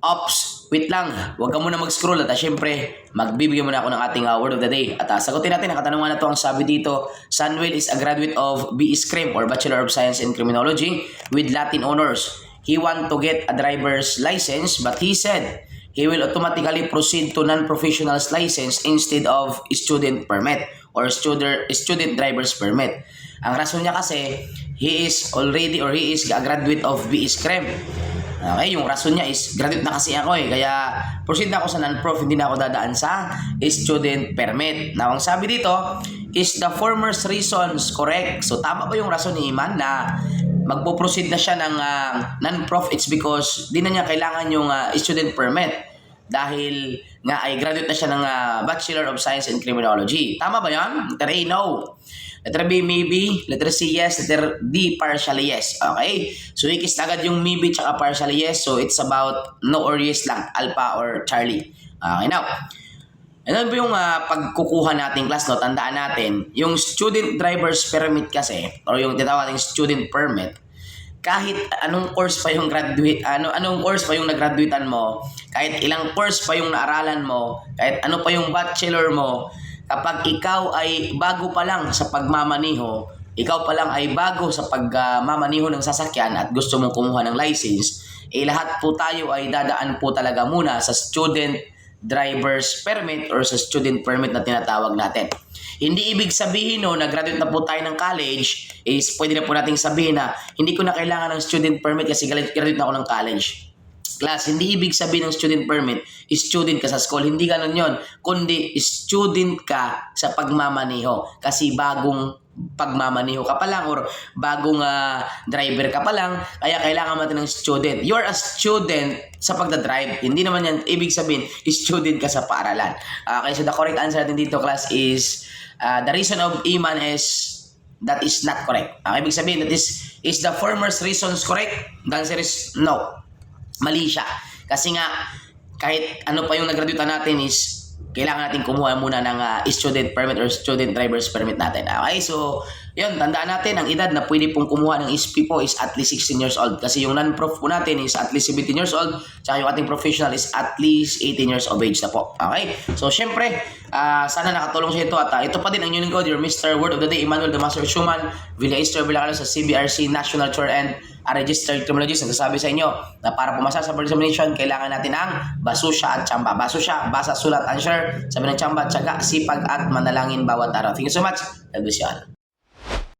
Ops, wait lang. Huwag ka muna mag-scroll at syempre, magbibigyan muna ako ng ating word of the day. At sagutin natin ang katanungan na ito. Ang sabi dito, Samuel is a graduate of B.S. Crim or Bachelor of Science in Criminology with Latin honors. He want to get a driver's license but he said he will automatically proceed to non-professional's license instead of student permit or student driver's permit. Ang rason niya kasi, he is a graduate of B.S. Crim. Okay, yung rason niya is graduate na kasi ako kaya proceed na ako sa non-prof, hindi na ako dadaan sa student permit. Now, ang sabi dito, is the former's reasons correct? So, tama ba yung rason ni Iman na magpo-proceed na siya ng non-prof? It's because di na niya kailangan yung student permit dahil nga ay graduate na siya ng Bachelor of Science in Criminology. Tama ba yan? Letter A, no. Letter B, maybe. Letter C, yes. Letter D, partially yes. Okay? So, ikis na agad yung maybe tsaka partially yes. So, it's about no or yes lang. Alpha or Charlie. Okay, now. Ano ba yung pagkukuha nating class, no? Tandaan natin, yung student driver's permit kasi, or yung tinatawag nating student permit, kahit anong course pa yung anong course pa yung nagraduatean mo, kahit ilang course pa yung naaralan mo, kahit ano pa yung bachelor mo, kapag ikaw ay bago pa lang sa pagmamaniho, ikaw pa lang ay bago sa pagmamaniho ng sasakyan at gusto mong kumuha ng license, lahat po tayo ay dadaan po talaga muna sa student driver's permit or sa student permit na tinatawag natin. Hindi ibig sabihin na graduate na po tayo ng college, is pwede na po nating sabihin na hindi ko na kailangan ng student permit kasi graduate na ako ng college. Class, hindi ibig sabihin ng student permit, student ka sa school. Hindi ganun yon, kundi student ka sa pagmamaniho. Kasi bagong pagmamaniho ka pa lang or bagong driver ka pa lang, kaya kailangan natin ng student. You're a student sa pagdadrive. Hindi naman yan ibig sabihin, student ka sa paaralan. Okay, so the correct answer natin dito, class, is the reason of Iman is that is not correct. Ibig sabihin that is the former's reasons correct? The answer is no. Mali siya. Kasi nga, kahit ano pa yung nagraduate natin is kailangan natin kumuha muna ng student permit or student driver's permit natin. Okay, so yun, tandaan natin, ang edad na pwede pong kumuha ng SP po is at least 16 years old. Kasi yung non-prof po natin is at least 17 years old. Tsaka yung ating professional is at least 18 years of age na po. Okay, so syempre, sana nakatulong sa ito. At ito pa din ang inyong lingkod, your Mr. Word of the Day, Emmanuel Damasio Schuman, Villa Easter Vilacalo sa CBRC National Tour and a registered criminologist. Nagsasabi sa inyo na para pumasa sa board examination, kailangan natin ang basusya at tsamba. Basusya, basa, sulat, answer, sabi ng tsamba, tsaga, sipag at manalangin bawat araw. Thank you so much. God bless you all.